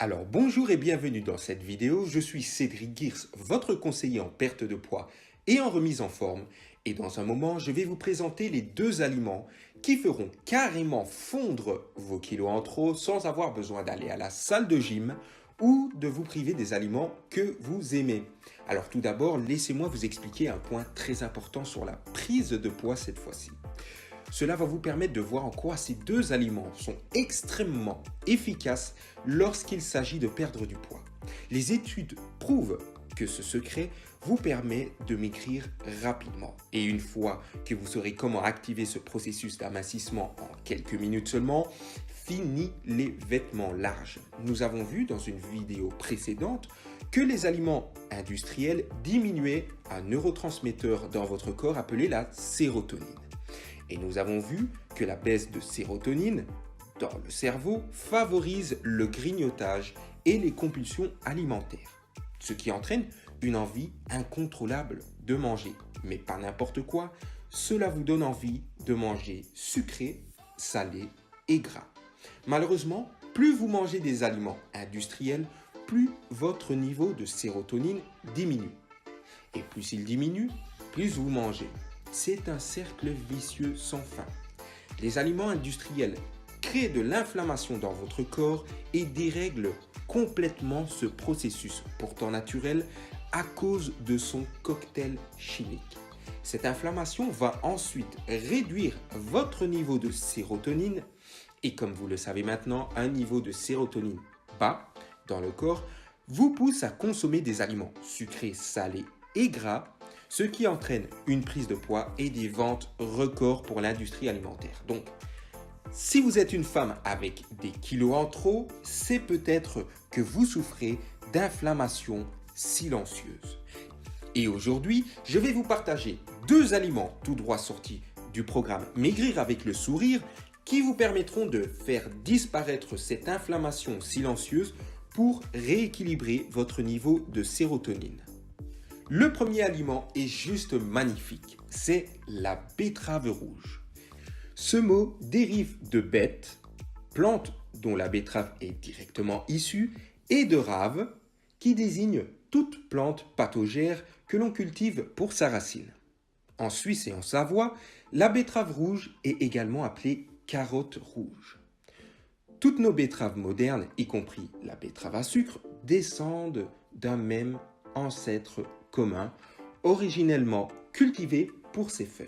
Alors bonjour et bienvenue dans cette vidéo, je suis Cédric Girs, votre conseiller en perte de poids et en remise en forme. Et dans un moment, je vais vous présenter les deux aliments qui feront carrément fondre vos kilos en trop sans avoir besoin d'aller à la salle de gym ou de vous priver des aliments que vous aimez. Alors tout d'abord, laissez-moi vous expliquer un point très important sur la prise de poids cette fois-ci. Cela va vous permettre de voir en quoi ces deux aliments sont extrêmement efficaces lorsqu'il s'agit de perdre du poids. Les études prouvent que ce secret vous permet de maigrir rapidement. Et une fois que vous saurez comment activer ce processus d'amincissement en quelques minutes seulement, fini les vêtements larges. Nous avons vu dans une vidéo précédente que les aliments industriels diminuaient un neurotransmetteur dans votre corps appelé la sérotonine. Et nous avons vu que la baisse de sérotonine dans le cerveau favorise le grignotage et les compulsions alimentaires, ce qui entraîne une envie incontrôlable de manger. Mais pas n'importe quoi, cela vous donne envie de manger sucré, salé et gras. Malheureusement, plus vous mangez des aliments industriels, plus votre niveau de sérotonine diminue. Et plus il diminue, plus vous mangez. C'est un cercle vicieux sans fin. Les aliments industriels créent de l'inflammation dans votre corps et dérèglent complètement ce processus, pourtant naturel, à cause de son cocktail chimique. Cette inflammation va ensuite réduire votre niveau de sérotonine et comme vous le savez maintenant, un niveau de sérotonine bas dans le corps vous pousse à consommer des aliments sucrés, salés et gras, ce qui entraîne une prise de poids et des ventes records pour l'industrie alimentaire. Donc, si vous êtes une femme avec des kilos en trop, c'est peut-être que vous souffrez d'inflammation silencieuse. Et aujourd'hui, je vais vous partager deux aliments tout droit sortis du programme Maigrir avec le sourire qui vous permettront de faire disparaître cette inflammation silencieuse pour rééquilibrer votre niveau de sérotonine. Le premier aliment est juste magnifique, c'est la betterave rouge. Ce mot dérive de bête, plante dont la betterave est directement issue, et de rave, qui désigne toute plante pathogère que l'on cultive pour sa racine. En Suisse et en Savoie, la betterave rouge est également appelée carotte rouge. Toutes nos betteraves modernes, y compris la betterave à sucre, descendent d'un même ancêtre commun, originellement cultivé pour ses feuilles.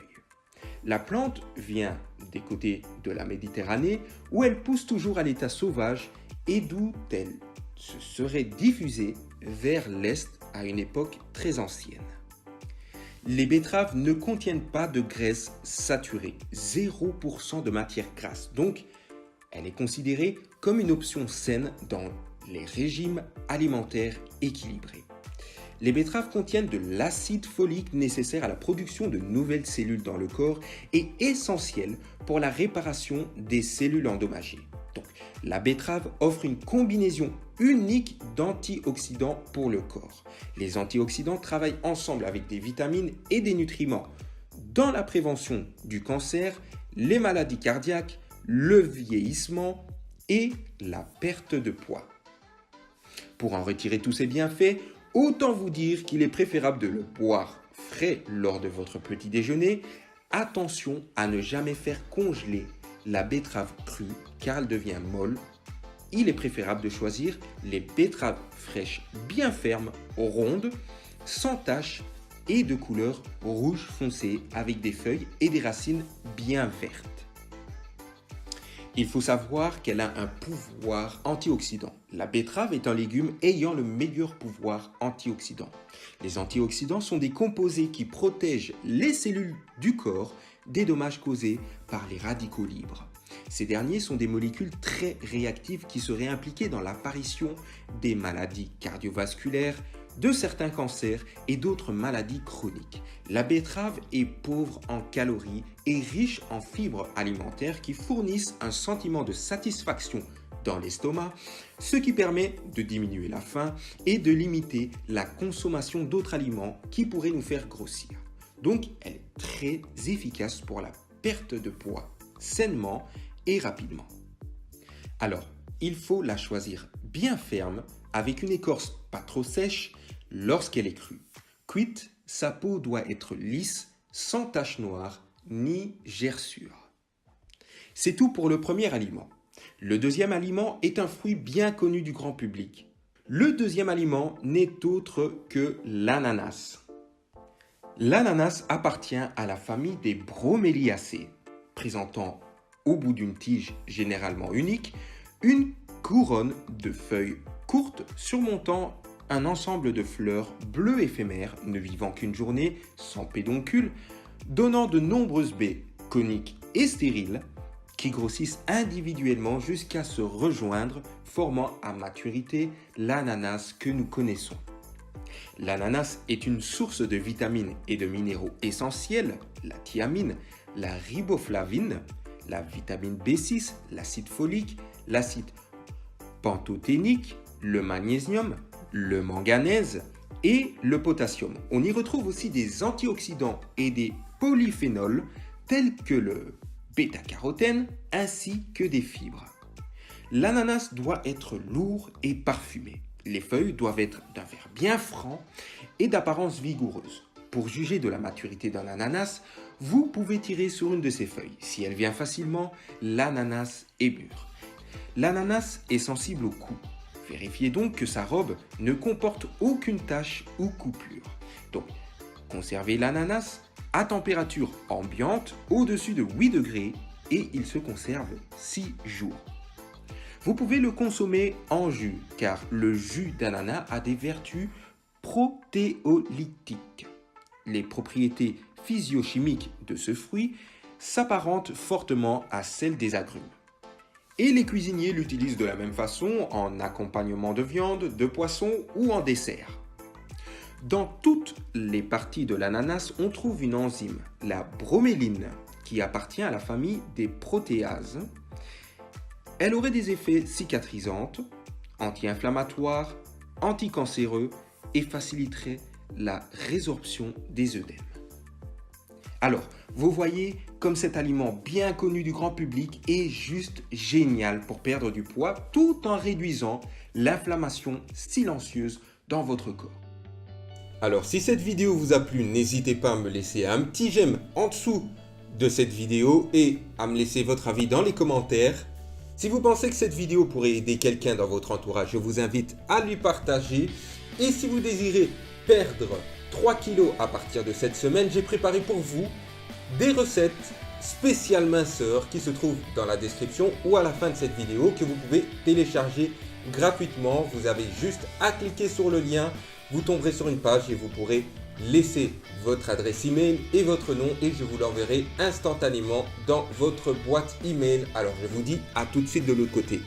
La plante vient des côtés de la Méditerranée où elle pousse toujours à l'état sauvage et d'où elle se serait diffusée vers l'Est à une époque très ancienne. Les betteraves ne contiennent pas de graisse saturée, 0% de matière grasse, donc elle est considérée comme une option saine dans les régimes alimentaires équilibrés. Les betteraves contiennent de l'acide folique nécessaire à la production de nouvelles cellules dans le corps et essentiel pour la réparation des cellules endommagées. Donc, la betterave offre une combinaison unique d'antioxydants pour le corps. Les antioxydants travaillent ensemble avec des vitamines et des nutriments dans la prévention du cancer, les maladies cardiaques, le vieillissement et la perte de poids. Pour en retirer tous ces bienfaits, autant vous dire qu'il est préférable de le boire frais lors de votre petit déjeuner. Attention à ne jamais faire congeler la betterave crue car elle devient molle. Il est préférable de choisir les betteraves fraîches bien fermes, rondes, sans taches et de couleur rouge foncé avec des feuilles et des racines bien vertes. Il faut savoir qu'elle a un pouvoir antioxydant. La betterave est un légume ayant le meilleur pouvoir antioxydant. Les antioxydants sont des composés qui protègent les cellules du corps des dommages causés par les radicaux libres. Ces derniers sont des molécules très réactives qui seraient impliquées dans l'apparition des maladies cardiovasculaires, de certains cancers et d'autres maladies chroniques. La betterave est pauvre en calories et riche en fibres alimentaires qui fournissent un sentiment de satisfaction dans l'estomac, ce qui permet de diminuer la faim et de limiter la consommation d'autres aliments qui pourraient nous faire grossir. Donc, elle est très efficace pour la perte de poids sainement et rapidement. Alors, il faut la choisir bien ferme, avec une écorce pas trop sèche lorsqu'elle est crue. Cuite, sa peau doit être lisse, sans taches noires ni gerçures. C'est tout pour le premier aliment. Le deuxième aliment est un fruit bien connu du grand public. Le deuxième aliment n'est autre que l'ananas. L'ananas appartient à la famille des Broméliaceae, présentant au bout d'une tige généralement unique, une couronne de feuilles courtes surmontant un ensemble de fleurs bleues éphémères ne vivant qu'une journée sans pédoncule, donnant de nombreuses baies coniques et stériles qui grossissent individuellement jusqu'à se rejoindre, formant à maturité l'ananas que nous connaissons. L'ananas est une source de vitamines et de minéraux essentiels, la thiamine, la riboflavine, la vitamine B6, l'acide folique, l'acide pantothénique, le magnésium, le manganèse et le potassium. On y retrouve aussi des antioxydants et des polyphénols tels que le bêta-carotène ainsi que des fibres. L'ananas doit être lourd et parfumé. Les feuilles doivent être d'un vert bien franc et d'apparence vigoureuse. Pour juger de la maturité d'un ananas, vous pouvez tirer sur une de ses feuilles. Si elle vient facilement, l'ananas est mûr. L'ananas est sensible au coup. Vérifiez donc que sa robe ne comporte aucune tache ou coupure. Donc, conservez l'ananas à température ambiante au-dessus de 8 degrés et il se conserve 6 jours. Vous pouvez le consommer en jus car le jus d'ananas a des vertus protéolytiques. Les propriétés physiochimiques de ce fruit s'apparentent fortement à celles des agrumes. Et les cuisiniers l'utilisent de la même façon en accompagnement de viande, de poisson ou en dessert. Dans toutes les parties de l'ananas, on trouve une enzyme, la broméline, qui appartient à la famille des protéases. Elle aurait des effets cicatrisants, anti-inflammatoires, anticancéreux et faciliterait la résorption des œdèmes. Alors, vous voyez comme cet aliment bien connu du grand public est juste génial pour perdre du poids tout en réduisant l'inflammation silencieuse dans votre corps. Alors, si cette vidéo vous a plu, n'hésitez pas à me laisser un petit j'aime en dessous de cette vidéo et à me laisser votre avis dans les commentaires. Si vous pensez que cette vidéo pourrait aider quelqu'un dans votre entourage, je vous invite à lui partager. Et si vous désirez perdre 3 kilos à partir de cette semaine, j'ai préparé pour vous des recettes spéciales minceurs qui se trouvent dans la description ou à la fin de cette vidéo que vous pouvez télécharger gratuitement. Vous avez juste à cliquer sur le lien, vous tomberez sur une page et vous pourrez laisser votre adresse email et votre nom et je vous l'enverrai instantanément dans votre boîte email. Alors je vous dis à tout de suite de l'autre côté.